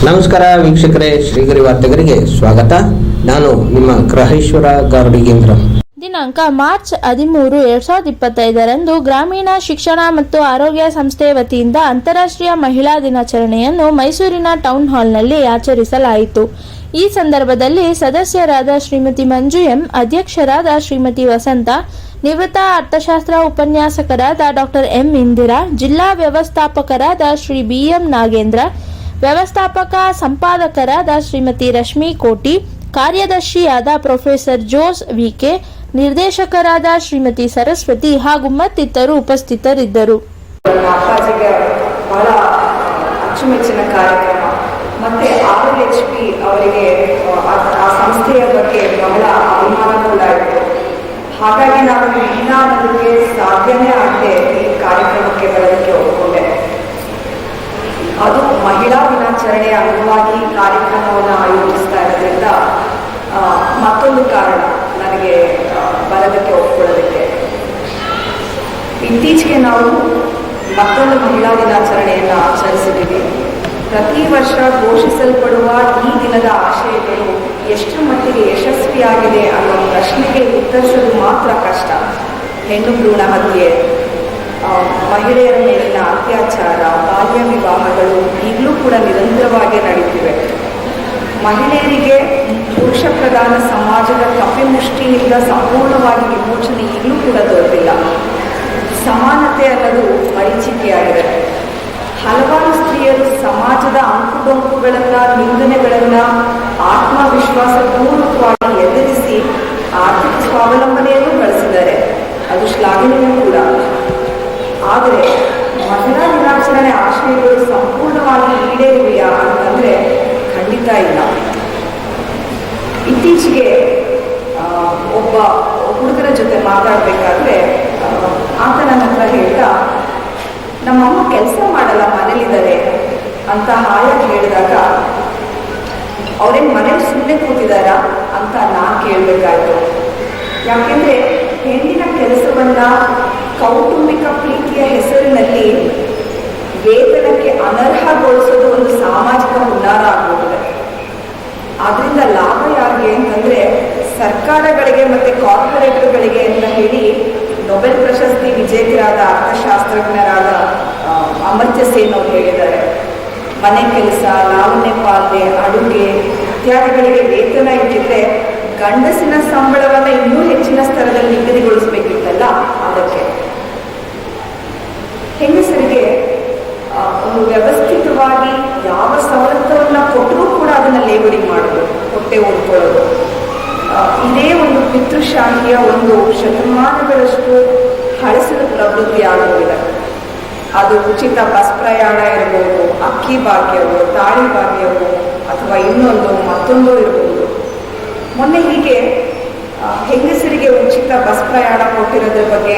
ನಮಸ್ಕಾರ ವೀಕ್ಷಕರೇ, ಶ್ರೀಗರಿ ವಾರ್ತೆಗರಿಗೆ ಸ್ವಾಗತ. ನಾನು ನಿಮ್ಮ ಗ್ರಹೇಶ್ವರ ಗಾರ್ಡಿಗೇಂದ್ರ. ದಿನಾಂಕ ಮಾರ್ಚ್ 13, 2025ರಂದು ಗ್ರಾಮೀಣ ಶಿಕ್ಷಣ ಮತ್ತು ಆರೋಗ್ಯ ಸಂಸ್ಥೆ ವತಿಯಿಂದ ಅಂತಾರಾಷ್ಟ್ರೀಯ ಮಹಿಳಾ ದಿನಾಚರಣೆಯನ್ನು ಮೈಸೂರಿನ ಟೌನ್ ಹಾಲ್ನಲ್ಲಿ ಆಚರಿಸಲಾಯಿತು. ಈ ಸಂದರ್ಭದಲ್ಲಿ ಸದಸ್ಯರಾದ ಶ್ರೀಮತಿ ಮಂಜು ಎಂ, ಅಧ್ಯಕ್ಷರಾದ ಶ್ರೀಮತಿ ವಸಂತ, ನಿವೃತ್ತ ಅರ್ಥಶಾಸ್ತ್ರ ಉಪನ್ಯಾಸಕರಾದ ಡಾಕ್ಟರ್ ಎಂ ಇಂದಿರಾ, ಜಿಲ್ಲಾ ವ್ಯವಸ್ಥಾಪಕರಾದ ಶ್ರೀ BM ನಾಗೇಂದ್ರ, ವ್ಯವಸ್ಥಾಪಕ ಸಂಪಾದಕರಾದ ಶ್ರೀಮತಿ ರಶ್ಮಿ ಕೋಟಿ, ಕಾರ್ಯದರ್ಶಿಯಾದ ಪ್ರೊಫೆಸರ್ ಜೋಸ್ VK, ನಿರ್ದೇಶಕರಾದ ಶ್ರೀಮತಿ ಸರಸ್ವತಿ ಹಾಗೂ ಮತ್ತಿತರರು ಉಪಸ್ಥಿತರಿದ್ದರು. ಅಪ್ಪಾಜಿಗೆ ಬಹಳ ಅಚ್ಚುಮೆಚ್ಚಿನ ಕಾರ್ಯಕ್ರಮ ಮತ್ತೆ RHP ಅವರಿಗೆ ಆ ಸಂಸ್ಥೆಯ ಬಗ್ಗೆ ಬಹಳ ಅಭಿಮಾನ ಕೂಡ ಇತ್ತು. ಹಾಗಾಗಿ ನಾನು ಮಹಿಳಾ ಅನ್ನೋದಕ್ಕೆ ಸಾಧ್ಯನೇ ಆಗದೆ ಈ ಕಾರ್ಯಕ್ರಮಕ್ಕೆ ಬರೋದಕ್ಕೆ ಒಪ್ಪಿಕೊಂಡೆ. ಅದು ಮಹಿಳಾ ದಿನಾಚರಣೆಯ ಅಂಗವಾಗಿ ಕಾರ್ಯಕ್ರಮವನ್ನು ಆಯೋಜಿಸ್ತಾ ಇರೋದ್ರಿಂದ ಮತ್ತೊಂದು ಕಾರಣ ನನಗೆ ಬರೋದಕ್ಕೆ ಒಪ್ಪಿಕೊಳ್ಳೋದಕ್ಕೆ. ಇತ್ತೀಚೆಗೆ ನಾವು ಮತ್ತೊಂದು ಮಹಿಳಾ ದಿನಾಚರಣೆಯನ್ನು ಆಚರಿಸಿದ್ದೀವಿ. ಪ್ರತಿ ವರ್ಷ ಘೋಷಿಸಲ್ಪಡುವ ಈ ದಿನದ ಆಶಯಗಳು ಎಷ್ಟು ಮಟ್ಟಿಗೆ ಯಶಸ್ವಿಯಾಗಿದೆ ಅನ್ನೋ ಪ್ರಶ್ನೆಗೆ ಉತ್ತರಿಸೋದು ಮಾತ್ರ ಕಷ್ಟ. ಹೆಣ್ಣು ಭ್ರೂಣ ಹತ್ಯೆ, ಮಹಿಳೆಯರ ಮೇಲಿನ ಅತ್ಯಾಚಾರ, ಬಾಲ್ಯ ವಿವಾಹಗಳು ಈಗಲೂ ಕೂಡ ನಿರಂತರವಾಗಿ ನಡೀತಿವೆ. ಮಹಿಳೆಯರಿಗೆ ಪುರುಷ ಪ್ರಧಾನ ಸಮಾಜದ ಕಪಿಮುಷ್ಟಿಯಿಂದ ಸಂಪೂರ್ಣವಾಗಿ ವಿಮೋಚನೆ ಈಗಲೂ ಕೂಡ ದೊರೆತಿಲ್ಲ. ಸಮಾನತೆ ಅನ್ನೋದು ಮರೀಚಿಕೆಯಾಗಿದೆ. ಹಲವಾರು ಸ್ತ್ರೀಯರು ಸಮಾಜದ ಅಂಕುಡೊಂಕುಗಳನ್ನು, ನಿಂದನೆಗಳನ್ನು ಆತ್ಮವಿಶ್ವಾಸ ಪೂರ್ವಕವಾಗಿ ಎದುರಿಸಿ ಆರ್ಥಿಕ ಸ್ವಾವಲಂಬನೆಯನ್ನು ಗಳಿಸಿದ್ದಾರೆ. ಅದು ಶ್ಲಾಘನೀಯ ಕೂಡ. ಆದರೆ ಮಹಿಳಾ ದಿನಾಚರಣೆ ಆಶಯಗಳು ಸಂಪೂರ್ಣವಾಗಿ ಈಡೇರಿವೆಯಾ ಅಂತಂದರೆ ಖಂಡಿತ ಇಲ್ಲ. ಇತ್ತೀಚೆಗೆ ಒಬ್ಬ ಹುಡುಗರ ಜೊತೆ ಮಾತಾಡಬೇಕಾದ್ರೆ ಆತ ನನ್ನ ಹತ್ರ ಹೇಳ್ತಾ, ನಮ್ಮಮ್ಮ ಕೆಲಸ ಮಾಡಲ್ಲ, ಮನೇಲಿದ್ದಾರೆ ಅಂತ ಹಾಯಾಗಿ ಹೇಳಿದಾಗ, ಅವ್ರೇನು ಮನೇಲಿ ಸುಮ್ಮನೆ ಕೂತಿದ್ದಾರಾ ಅಂತ ನಾನು ಕೇಳಬೇಕಾಯ್ತು. ಯಾಕೆಂದರೆ ಹೆಣ್ಣಿನ ಕೆಲಸವನ್ನು ಕೌಟುಂಬಿಕ ಪ್ರೀತಿಯ ಹೆಸರಿನಲ್ಲಿ ವೇತನಕ್ಕೆ ಅನರ್ಹಗೊಳಿಸೋದು ಒಂದು ಸಾಮಾಜಿಕ ಹುನ್ನಾರ ಆಗ್ಬಿಟ್ಟಿದೆ. ಆದ್ರಿಂದ ಲಾಭ ಯಾರಿಗೆ ಅಂತಂದರೆ ಸರ್ಕಾರಗಳಿಗೆ ಮತ್ತು ಕಾರ್ಪೊರೇಟರ್ಗಳಿಗೆ ಅಂತ ಹೇಳಿ ನೊಬೆಲ್ ಪ್ರಶಸ್ತಿ ವಿಜೇತರಾದ ಅರ್ಥಶಾಸ್ತ್ರಜ್ಞರಾದ ಅಮರ್ತ್ಯ ಸೇನ್ ಅವರು ಹೇಳಿದ್ದಾರೆ, ಮನೆ ಕೆಲಸ, ಲಾವಣ್ಯ ಪಾಲನೆ, ಅಡುಗೆ ಇತ್ಯಾದಿಗಳಿಗೆ ವೇತನ ಇಟ್ಟಿದ್ರೆ ಗಂಡಸಿನ ಸಂಬಳವನ್ನು ಇನ್ನೂ ಹೆಚ್ಚಿನ ಸ್ತರದಲ್ಲಿ ನಿಗದಿಗೊಳಿಸಬೇಕಿತ್ತಲ್ಲ, ಅದಕ್ಕೆ ಹೆಂಗಸರಿಗೆ ಒಂದು ವ್ಯವಸ್ಥಿತವಾಗಿ ಯಾವ ಸವಲತ್ತನ್ನು ಕೊಟ್ಟರೂ ಕೂಡ ಅದನ್ನು ಲೇಬರಿ ಮಾಡೋದು, ಹೊಟ್ಟೆ ಓದ್ಕೊಳ್ಳೋದು, ಇದೇ ಒಂದು ಪಿತೃಶಾಹಿಯ ಒಂದು ಶತಮಾನಗಳಷ್ಟು ಹಳಸಿದ ಪ್ರವೃತ್ತಿ ಆಗೋದಿಲ್ಲ. ಅದು ಉಚಿತ ಬಸ್ ಪ್ರಯಾಣ ಇರ್ಬೋದು, ಅಕ್ಕಿ ಭಾಗ್ಯವೋ, ತಾಳಿ ಭಾಗ್ಯವೋ, ಅಥವಾ ಇನ್ನೊಂದು ಮತ್ತೊಂದು ಇರ್ಬೋದು. ಮೊನ್ನೆ ಹೀಗೆ ಹೆಂಗಸರಿಗೆ ಉಚಿತ ಬಸ್ ಪ್ರಯಾಣ ಕೊಟ್ಟಿರೋದ್ರ ಬಗ್ಗೆ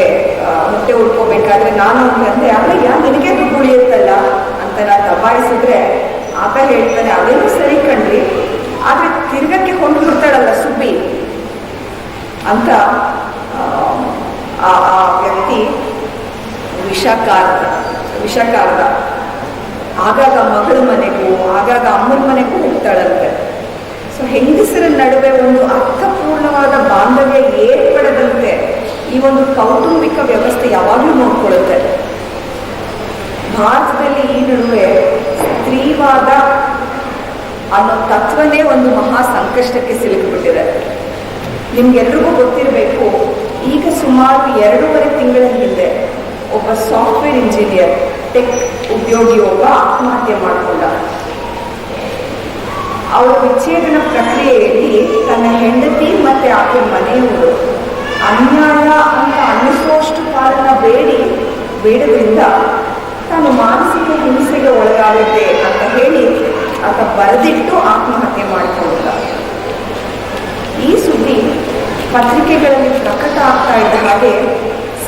ಹೊಟ್ಟೆ ಉಳ್ಕೋಬೇಕಾದ್ರೆ ನಾನು ಅಂತಂದೆ, ಅಲ್ಲಯ್ಯ ನಿನಗೆ ದುಡ್ಡು ಉಳಿಯುತ್ತಲ್ಲ ಅಂತ ನಾನು ದಬಾಯಿಸಿದ್ರೆ ಆತ ಹೇಳ್ತಾನೆ, ಅದೇನೂ ಸರಿ ಕಣ್ರಿ, ಆದರೆ ತಿರ್ಗಕ್ಕೆ ಹೊಂದ್ಬಿಡ್ತಾಳಲ್ಲ ಸುಬ್ಬಿ ಅಂತ ಆ ವ್ಯಕ್ತಿ ವಿಷಕಾರ್ದ ಆಗಾಗ ಮಗಳ ಮನೆಗೂ ಆಗಾಗ ಅಮ್ಮನ ಮನೆಗೂ ಹೋಗ್ತಾಳಂತೆ. ಸೊ ಹೆಂಗಸರ ನಡುವೆ ಒಂದು ಅರ್ಥಪೂರ್ಣವಾದ ಬಾಂಧವ್ಯ ಏರ್ಪಡದಂತೆ ಈ ಒಂದು ಕೌಟುಂಬಿಕ ವ್ಯವಸ್ಥೆ ಯಾವಾಗಲೂ ನೋಡ್ಕೊಳ್ಳುತ್ತೆ. ಭಾರತದಲ್ಲಿ ಈ ನಡುವೆ ಸ್ತ್ರೀವಾದ ಅನ್ನೋ ತತ್ವನೇ ಒಂದು ಮಹಾ ಸಂಕಷ್ಟಕ್ಕೆ ಸಿಲುಕಿಬಿಟ್ಟಿದೆ. ನಿಮ್ಗೆಲ್ರಿಗೂ ಗೊತ್ತಿರಬೇಕು, ಈಗ ಸುಮಾರು 2.5 ತಿಂಗಳ ಹಿಂದೆ ಒಬ್ಬ ಸಾಫ್ಟ್ವೇರ್ ಇಂಜಿನಿಯರ್, ಟೆಕ್ ಉದ್ಯೋಗಿ ಒಬ್ಬ ಆತ್ಮಹತ್ಯೆ ಮಾಡಿಕೊಂಡ. ಅವರ ವಿಚ್ಛೇದನ ಪ್ರಕ್ರಿಯೆಯಲ್ಲಿ ತನ್ನ ಹೆಂಡತಿ ಮತ್ತು ಆಕೆ ಮನೆಯವರು ಅನ್ಯಾಯ ಅಂತ ಅನ್ನಿಸುವಷ್ಟು ಕಾರಣ ಬೇಡದ್ರಿಂದ ತಾನು ಮಾನಸಿಕ ಹಿಂಸೆಗೆ ಒಳಗಾಗುತ್ತೆ ಅಂತ ಹೇಳಿ ಆತ ಬರೆದಿಟ್ಟು ಆತ್ಮಹತ್ಯೆ ಮಾಡಿಕೊಂಡ. ಈ ಸುದ್ದಿ ಪತ್ರಿಕೆಗಳಲ್ಲಿ ಪ್ರಕಟ ಆಗ್ತಾ ಇದ್ದ ಹಾಗೆ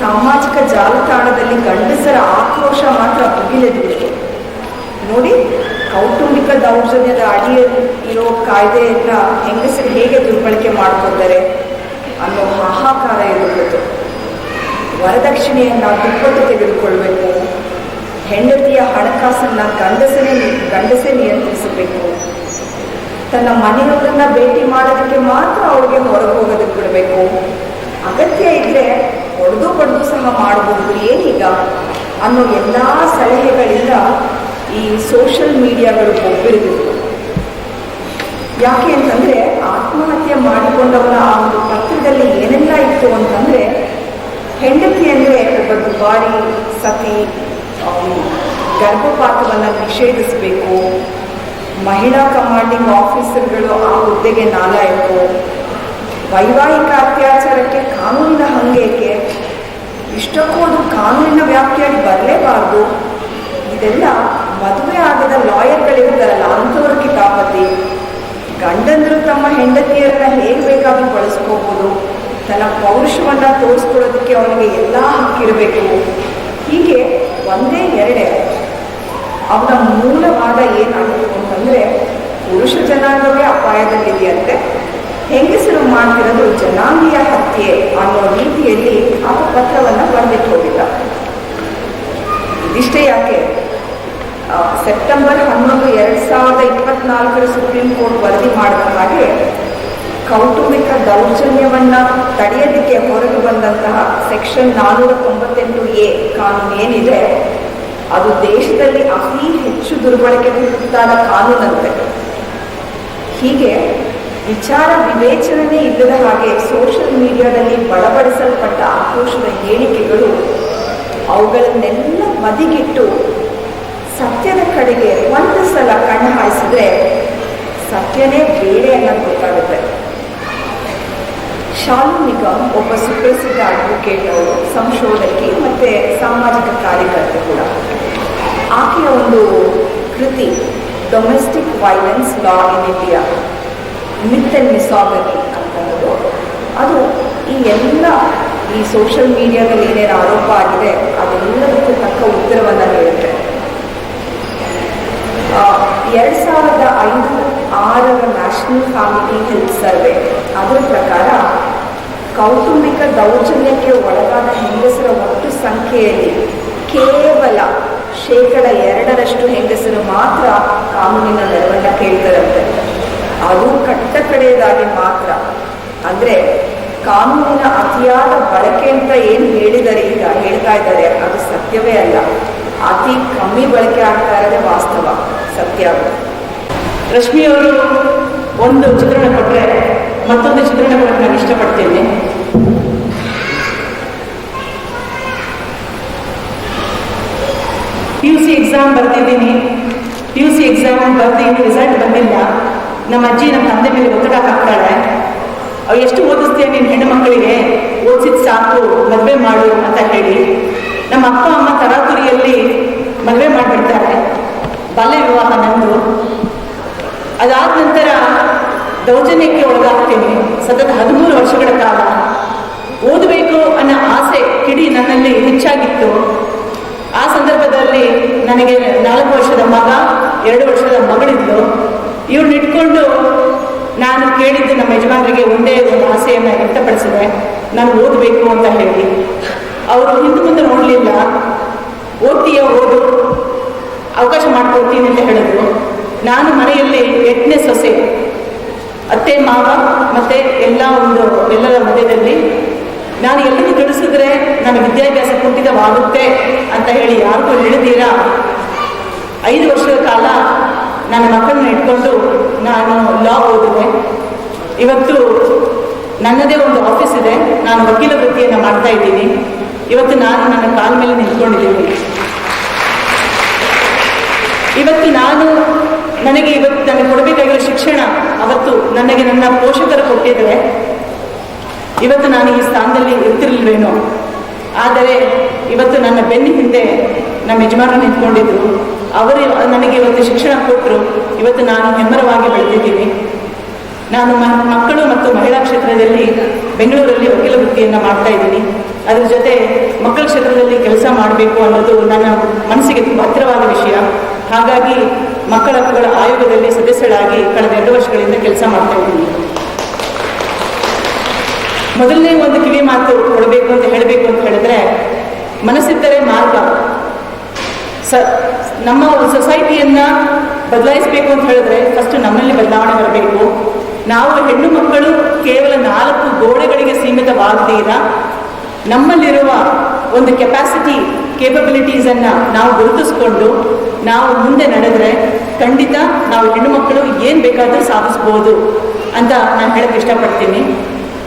ಸಾಮಾಜಿಕ ಜಾಲತಾಣದಲ್ಲಿ ಗಂಡಸರ ಆಕ್ರೋಶ ಮಾತ್ರ ಭುಗಿಲೆದ್ದಿತ್ತು. ನೋಡಿ, ಕೌಟುಂಬಿಕ ದೌರ್ಜನ್ಯದ ಅಡಿಯಲ್ಲಿ ಇರೋ ಕಾಯ್ದೆಯನ್ನ ಹೆಂಗಸರು ಹೇಗೆ ದುರ್ಬಳಕೆ ಮಾಡ್ಕೊಳ್ತಾರೆ ಅನ್ನೋ ಹಾಹಾಕಾರ ಎದುರಿತು. ವರದಕ್ಷಿಣೆಯನ್ನು ದುಪ್ಪಟ್ಟು ತೆಗೆದುಕೊಳ್ಬೇಕು, ಹೆಂಡತಿಯ ಹಣಕಾಸನ್ನು ಗಂಡಸೇ ನಿಯಂತ್ರಿಸಬೇಕು, ತನ್ನ ಮನೆಯವರನ್ನ ಭೇಟಿ ಮಾಡೋದಕ್ಕೆ ಮಾತ್ರ ಅವಳಿಗೆ ಹೊರಗೆ ಹೋಗೋದಕ್ಕೆ ಬಿಡಬೇಕು, ಅಗತ್ಯ ಇದ್ದರೆ ಹೊಡೆದು ಸಹ ಮಾಡಬಹುದು, ಏನೀಗ ಅನ್ನೋ ಎಲ್ಲ ಸಲಹೆಗಳಿಂದ ಈ ಸೋಷಿಯಲ್ ಮೀಡಿಯಾಗಳು ಒಬ್ಬಿರಿದಿತ್ತು. ಯಾಕೆ ಅಂತಂದರೆ ಆತ್ಮಹತ್ಯೆ ಮಾಡಿಕೊಂಡವರ ಆ ಒಂದು ಪತ್ರದಲ್ಲಿ ಏನೆಲ್ಲ ಇತ್ತು ಅಂತಂದರೆ, ಹೆಂಡತಿ ಅಂದರೆ ಒಬ್ಬ ದುಬಾರಿ ಸತಿ, ಗರ್ಭಪಾತವನ್ನು ನಿಷೇಧಿಸಬೇಕು, ಮಹಿಳಾ ಕಮಾಂಡಿಂಗ್ ಆಫೀಸರ್ಗಳು ಆ ಹುದ್ದೆಗೆ ನಾಲಾಯಕು, ವೈವಾಹಿಕ ಅತ್ಯಾಚಾರಕ್ಕೆ ಕಾನೂನಿನ ಹಂಗೇಕೆ, ಇಷ್ಟಕ್ಕೂ ಅದು ಕಾನೂನಿನ ವ್ಯಾಪ್ತಿಯಾಗಿ ಬರಲೇಬಾರ್ದು, ಇದೆಲ್ಲ ಮದುವೆ ಆಗದ ಲಾಯರ್ಗಳಿರ್ತಾರಲ್ಲ ಅಂಥವ್ರ ಕಿತಾಪತಿ, ಗಂಡಂದರು ತಮ್ಮ ಹೆಂಡತಿಯರನ್ನ ಹೇಗೆ ಬೇಕಾದ್ರೂ ಬಳಸ್ಕೋಬೋದು, ತನ್ನ ಪೌರುಷವನ್ನು ತೋರಿಸ್ಕೊಳ್ಳೋದಕ್ಕೆ ಅವನಿಗೆ ಎಲ್ಲ ಹಕ್ಕಿರಬೇಕು. ಹೀಗೆ ಒಂದೇ ಎರಡೇ ಅವನ ಮೂಲವಾದ ಏನಾಗಿತ್ತು ಅಂತಂದರೆ, ಪುರುಷ ಜನಾಂಗವೇ ಅಪಾಯದಲ್ಲಿದೆಯಂತೆ, ಹೆಂಗಸರು ಮಾಡ್ತಿರೋದು ಜನಾಂಗೀಯ ಹತ್ಯೆ ಅನ್ನೋ ರೀತಿಯಲ್ಲಿ ಆ ಪತ್ರವನ್ನು ಬರೆದಿಟ್ಟು ಹೋಗಿದ್ದ. ಇದಿಷ್ಟೇ ಯಾಕೆ, ಸೆಪ್ಟೆಂಬರ್ 11, 2024 ಸುಪ್ರೀಂ ಕೋರ್ಟ್ ವರದಿ ಮಾಡಿದ ಹಾಗೆ ಕೌಟುಂಬಿಕ ದೌರ್ಜನ್ಯವನ್ನು ತಡೆಯೋದಕ್ಕೆ ಹೊರಗೆ ಬಂದಂತಹ ಸೆಕ್ಷನ್ 498A ಕಾನೂನು ಏನಿದೆ, ಅದು ದೇಶದಲ್ಲಿ ಅತಿ ಹೆಚ್ಚು ದುರ್ಬಳಕೆಗೆ ತುತ್ತಾದ ಕಾನೂನಂತೆ. ಹೀಗೆ ವಿಚಾರ ವಿವೇಚನೆ ಇಲ್ಲದ ಹಾಗೆ ಸೋಷಿಯಲ್ ಮೀಡಿಯಾದಲ್ಲಿ ಬಡಬಡಿಸಲ್ಪಟ್ಟ ಆಕ್ರೋಶದ ಹೇಳಿಕೆಗಳು, ಅವುಗಳನ್ನೆಲ್ಲ ಬದಿಗಿಟ್ಟು ಸತ್ಯದ ಕಡೆಗೆ ಒಂದು ಸಲ ಕಣ್ಣು ಹಾಯಿಸಿದ್ರೆ ಸತ್ಯನೇ ಬೇರೆ ಅನ್ನೋದು ಗೊತ್ತಾಗುತ್ತೆ. ಶಾಲು ನಿಗಮ್ ಒಬ್ಬ ಸುಪ್ರಸಿದ್ಧ ಅಡ್ವೊಕೇಟ್, ಅವರು ಸಂಶೋಧಕಿ ಮತ್ತು ಸಾಮಾಜಿಕ ಕಾರ್ಯಕರ್ತೆ ಕೂಡ. ಆಕೆಯ ಒಂದು ಕೃತಿ domestic violence law in India, myth and misogyny ಅಂತಂದು, ಅದು ಈ ಸೋಷಿಯಲ್ ಮೀಡಿಯಾದಲ್ಲಿ ಏನೇನು ಆರೋಪ ಆಗಿದೆ ಅದೆಲ್ಲದಕ್ಕೂ ತಕ್ಕ ಉತ್ತರವನ್ನು ನೀಡುತ್ತೆ. 2005-6 ನ್ಯಾಷನಲ್ ಫ್ಯಾಮಿಲಿ ಹೆಲ್ತ್ ಸರ್ವೆ, ಅದರ ಪ್ರಕಾರ ಕೌಟುಂಬಿಕ ದೌರ್ಜನ್ಯಕ್ಕೆ ಒಳಗಾದ ಹೆಂಗಸರ ಒಟ್ಟು ಸಂಖ್ಯೆಯಲ್ಲಿ ಕೇವಲ 2% ಹೆಂಗಸರು ಮಾತ್ರ ಕಾನೂನಿನ ನೆರವನ್ನು ಕೇಳ್ತಾರಂತೆ. ಅದು ಕಟ್ಟ ಕಡೆಯದಾಗಿ ಮಾತ್ರ. ಅಂದರೆ ಕಾನೂನಿನ ಅತಿಯಾದ ಬಳಕೆ ಅಂತ ಏನು ಹೇಳ್ತಾ ಇದ್ದಾರೆ ಅದು ಸತ್ಯವೇ ಅಲ್ಲ, ಅತಿ ಕಮ್ಮಿ ಬಳಕೆ ಆಗ್ತಾ ಇರೋದೇ ವಾಸ್ತವ, ಸತ್ಯ. ರಶ್ಮಿಯವರು ಒಂದು ಚಿತ್ರಣ ಕೊಟ್ಟರೆ ಮತ್ತೊಂದು ಚಿತ್ರಣ ಕೊಡಕ್ಕೆ ನಾನು ಇಷ್ಟಪಡ್ತೇನೆ. PUC ಎಕ್ಸಾಮ್ ಬರ್ತಿದ್ದೀನಿ, PUC ಎಕ್ಸಾಮ್ ಬರ್ದು ರಿಸಲ್ಟ್ ಬಂದಿಲ್ಲ. ನಮ್ಮ ಅಜ್ಜಿ ನಮ್ಮ ತಂದೆ ಮೇಲೆ ಒತ್ತಡ ಹಾಕ್ತಾಳೆ, ಅವು ಎಷ್ಟು ಓದಿಸ್ತೀಯ ನೀನು ಹೆಣ್ಣು ಮಕ್ಕಳಿಗೆ, ಓದಿಸಿದ ಸಾಕು, ಮದುವೆ ಮಾಡು ಅಂತ ಹೇಳಿ. ನಮ್ಮ ಅಪ್ಪ ಅಮ್ಮ ತರಾತುರಿಯಲ್ಲಿ ಮದುವೆ ಮಾಡಿಬಿಡ್ತಾರೆ, ಬಾಲ್ಯ ವಿವಾಹ ನಂದು. ಅದಾದ ನಂತರ ದೌರ್ಜನ್ಯಕ್ಕೆ ಒಳಗಾಗ್ತೀನಿ. ಸತತ 13 ವರ್ಷಗಳ ಕಾಲ ಓದಬೇಕು ಅನ್ನೋ ಆಸೆ ಕಿಡಿ ನನ್ನಲ್ಲಿ ಹೆಚ್ಚಾಗಿತ್ತು. ಆ ಸಂದರ್ಭದಲ್ಲಿ ನನಗೆ 4 ವರ್ಷದ ಮಗ, 2 ವರ್ಷದ ಮಗಳಿದ್ಲು. ಇವ್ರನ್ನ ಇಟ್ಕೊಂಡು ನಾನು ಕೇಳಿದ್ದು ನಮ್ಮ ಯಜಮಾನರಿಗೆ ಒಂದೇ ಒಂದು ಆಸೆಯನ್ನು ವ್ಯಕ್ತಪಡಿಸಿದೆ, ನಾನು ಓದಬೇಕು ಅಂತ ಹೇಳಿ. ಅವರು ಹಿಂದೆ ಮುಂದೆ ನೋಡಲಿಲ್ಲ. ಓದ್ತೀಯ, ಓದು, ಅವಕಾಶ ಮಾಡ್ಕೊಡ್ತೀನಿ ಅಂತ ಹೇಳಿದ್ರು. ನಾನು ಮನೆಯಲ್ಲಿ 8ನೇ ಸೊಸೆ, ಅತ್ತೆ ಮಾವ ಮತ್ತು ಎಲ್ಲರ ಮಧ್ಯದಲ್ಲಿ ನಾನು ಎಲ್ಲರಿಗೂ ತಿಳಿಸಿದ್ರೆ ನನ್ನ ವಿದ್ಯಾಭ್ಯಾಸ ಕುಂಠಿತವಾಗುತ್ತೆ ಅಂತ ಹೇಳಿ ಯಾರಿಗೂ ಹೇಳಿದ್ದೀರಾ 5 ವರ್ಷದ ಕಾಲ ನನ್ನ ಮಕ್ಕಳನ್ನ ಇಟ್ಕೊಂಡು ನಾನು ಲಾ ಓದಿದೆ. ಇವತ್ತು ನನ್ನದೇ ಒಂದು ಆಫೀಸ್ ಇದೆ, ನಾನು ವಕೀಲ ವೃತ್ತಿಯನ್ನು ಮಾಡ್ತಾ ಇದ್ದೀನಿ. ಇವತ್ತು ನಾನು ನನ್ನ ಕಾಲ ಮೇಲೆ ನಿಂತ್ಕೊಂಡಿದ್ದೀನಿ. ಇವತ್ತು ನನಗೆ ಕೊಡಬೇಕಾಗಿರೋ ಶಿಕ್ಷಣ ಅವತ್ತು ನನಗೆ ನನ್ನ ಪೋಷಕರು ಕೊಟ್ಟಿದ್ರೆ ಇವತ್ತು ನಾನು ಈ ಸ್ಥಾನದಲ್ಲಿ ಇರ್ತಿರ್ಲಿಲ್ವೇನೋ. ಆದರೆ ಇವತ್ತು ನನ್ನ ಬೆನ್ನ ಹಿಂದೆ ನಮ್ಮ ಯಜಮಾನರು ನಿಂತ್ಕೊಂಡಿದ್ರು, ಅವರು ನನಗೆ ಇವತ್ತು ಶಿಕ್ಷಣ ಕೊಟ್ಟರು. ಇವತ್ತು ನಾನು ಹೆಮ್ಮರವಾಗಿ ಬೆಳೆದಿದ್ದೀನಿ. ನಾನು ಮಕ್ಕಳು ಮತ್ತು ಮಹಿಳಾ ಕ್ಷೇತ್ರದಲ್ಲಿ ಬೆಂಗಳೂರಲ್ಲಿ ವಕೀಲ ವೃತ್ತಿಯನ್ನು ಮಾಡ್ತಾ ಇದ್ದೀನಿ. ಅದರ ಜೊತೆ ಮಕ್ಕಳ ಕ್ಷೇತ್ರದಲ್ಲಿ ಕೆಲಸ ಮಾಡಬೇಕು ಅನ್ನೋದು ನನ್ನ ಮನಸ್ಸಿಗೆ ತುಂಬ ಹತ್ತಿರವಾದ ವಿಷಯ. ಹಾಗಾಗಿ ಮಕ್ಕಳ ಹಕ್ಕುಗಳ ಆಯೋಗದಲ್ಲಿ ಸದಸ್ಯರಾಗಿ ಕಳೆದ 2 ವರ್ಷಗಳಿಂದ ಕೆಲಸ ಮಾಡ್ತಾ ಇದ್ದೀನಿ. ಮೊದಲನೇ ಒಂದು ಕಿವಿ ಮಾತು ಕೊಡಬೇಕು ಅಂತ ಹೇಳಬೇಕು ಅಂತ ಹೇಳಿದ್ರೆ, ಮನಸ್ಸಿದ್ದರೆ ಮಾರ್ಗ. ನಮ್ಮ ಸೊಸೈಟಿಯನ್ನು ಬದಲಾಯಿಸಬೇಕು ಅಂತ ಹೇಳಿದ್ರೆ ಫಸ್ಟ್ ನಮ್ಮಲ್ಲಿ ಬದಲಾವಣೆ ಬರಬೇಕು. ನಾವು ಹೆಣ್ಣು ಮಕ್ಕಳು ಕೇವಲ 4 ಗೋಡೆಗಳಿಗೆ ಸೀಮಿತವಾಗದೀರ ನಮ್ಮಲ್ಲಿರುವ ಒಂದು ಕೇಪಬಿಲಿಟೀಸನ್ನು ನಾವು ಗುರುತಿಸ್ಕೊಂಡು ನಾವು ಮುಂದೆ ನಡೆದ್ರೆ ಖಂಡಿತ ನಾವು ಹೆಣ್ಣು ಮಕ್ಕಳು ಏನು ಬೇಕಾದರೂ ಸಾಧಿಸ್ಬೋದು ಅಂತ ನಾನು ಹೇಳಕ್ಕೆ ಇಷ್ಟಪಡ್ತೀನಿ.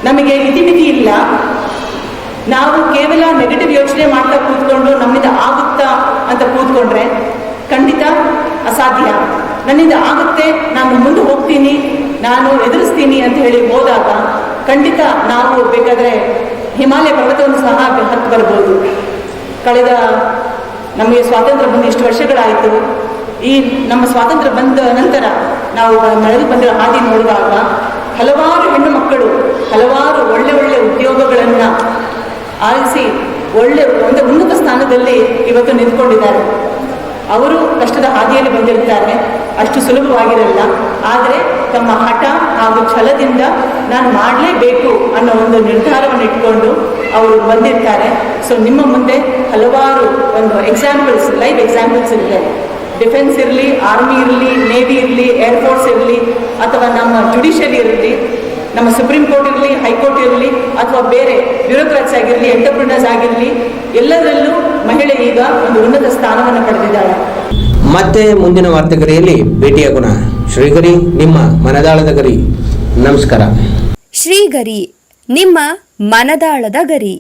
ನಮಗೆ ಇತಿಮಿತಿ ಇಲ್ಲ. ನಾವು ಕೇವಲ ನೆಗೆಟಿವ್ ಯೋಚನೆ ಮಾಡ್ತಾ ಕೂತ್ಕೊಂಡು ನಮ್ಮಿಂದ ಆಗುತ್ತಾ ಅಂತ ಕೂತ್ಕೊಂಡ್ರೆ ಖಂಡಿತ ಅಸಾಧ್ಯ. ನನ್ನಿಂದ ಆಗುತ್ತೆ, ನಾನು ಮುಂದೆ ಹೋಗ್ತೀನಿ, ನಾನು ಎದುರಿಸ್ತೀನಿ ಅಂತ ಹೇಳಿ ಹೋದಾಗ ಖಂಡಿತ ನಾವು ಬೇಕಾದರೆ ಹಿಮಾಲಯ ಪರ್ವತವನ್ನು ಸಹ ಹತ್ತು ಬರ್ಬೋದು. ಕಳೆದ ನಮಗೆ ಸ್ವಾತಂತ್ರ್ಯ ಬಂದು ಇಷ್ಟು ವರ್ಷಗಳಾಯಿತು. ಈ ನಮ್ಮ ಸ್ವಾತಂತ್ರ್ಯ ಬಂದ ನಂತರ ನಾವು ನಡೆದು ಬಂದಿರೋ ಹಾದಿ ನೋಡುವಾಗ ಹಲವಾರು ಹೆಣ್ಣು ಮಕ್ಕಳು ಹಲವಾರು ಒಳ್ಳೆ ಉದ್ಯೋಗಗಳನ್ನು ಆರಿಸಿ ಒಂದು ಉನ್ನತ ಸ್ಥಾನದಲ್ಲಿ ಇವತ್ತು ನಿಂತ್ಕೊಂಡಿದ್ದಾರೆ. ಅವರು ಕಷ್ಟದ ಹಾದಿಯಲ್ಲಿ ಬಂದಿರ್ತಾರೆ, ಅಷ್ಟು ಸುಲಭವಾಗಿರಲ್ಲ. ಆದರೆ ತಮ್ಮ ಹಠ ಹಾಗೂ ಛಲದಿಂದ ನಾನು ಮಾಡಲೇಬೇಕು ಅನ್ನೋ ಒಂದು ನಿರ್ಧಾರವನ್ನು ಇಟ್ಕೊಂಡು ಅವರು ಬಂದಿರ್ತಾರೆ. ಸೊ ನಿಮ್ಮ ಮುಂದೆ ಹಲವಾರು ಒಂದು ಲೈವ್ ಎಕ್ಸಾಂಪಲ್ಸ್ ಇದೆ. ಡಿಫೆನ್ಸ್ ಇರಲಿ, ಆರ್ಮಿ ಇರಲಿ, ನೇವಿ ಇರಲಿ, ಏರ್ಫೋರ್ಸ್ ಇರಲಿ, ಅಥವಾ ನಮ್ಮ ಜುಡಿಷಿಯರಿ ಇರಲಿ, ನಮ್ಮ ಸುಪ್ರೀಂ ಕೋರ್ಟ್ ಇರಲಿ, ಹೈಕೋರ್ಟ್ ಇರಲಿ, ಅಥವಾ ಬೇರೆ ಬ್ಯೂರೋಕ್ರಾಟ್ಸ್ ಆಗಿರಲಿ, ಎಂಟರ್ಪ್ರಿನರ್ಸ್ ಆಗಿರಲಿ, ಎಲ್ಲದರಲ್ಲೂ ಮಹಿಳೆ ಈಗ ಒಂದು ಉನ್ನತ ಸ್ಥಾನವನ್ನು ಪಡೆದಿದ್ದಾಳೆ. ಮತ್ತೆ ಮುಂದಿನ ವಾರ್ತೆಗರಿಯಲ್ಲಿ ಭೇಟಿಯಾಗೋಣ. ಶ್ರೀಗರಿ, ನಿಮ್ಮ ಮನದಾಳದ ಗರಿ. ನಮಸ್ಕಾರ. ಶ್ರೀಗರಿ, ನಿಮ್ಮ ಮನದಾಳದ ಗರಿ.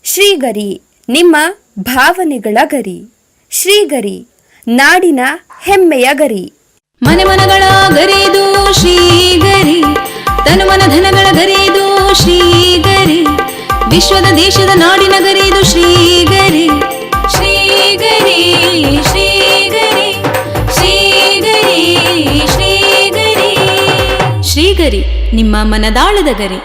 ಶ್ರೀಗರಿ, ನಿಮ್ಮ ಭಾವನೆಗಳ ಗರಿ. ಶ್ರೀಗರಿ, ನಾಡಿನ ಹೆಮ್ಮೆಯ ಗರಿ. ಮನಗಳ ಗರಿದು ಶ್ರೀಗರಿ, ತನುಮನ ಧನಗಳ ಗರಿದು ಶ್ರೀಗರಿ, ವಿಶ್ವದ ದೇಶದ ನಾಡಿನ ಗರಿದು ಶ್ರೀಗರಿ. ಶ್ರೀಗರಿ ಶ್ರೀಗರಿ ಶ್ರೀಗರಿ ಶ್ರೀಗರಿ ಶ್ರೀಗರಿ, ನಿಮ್ಮ ಮನದಾಳದ ಗರಿ.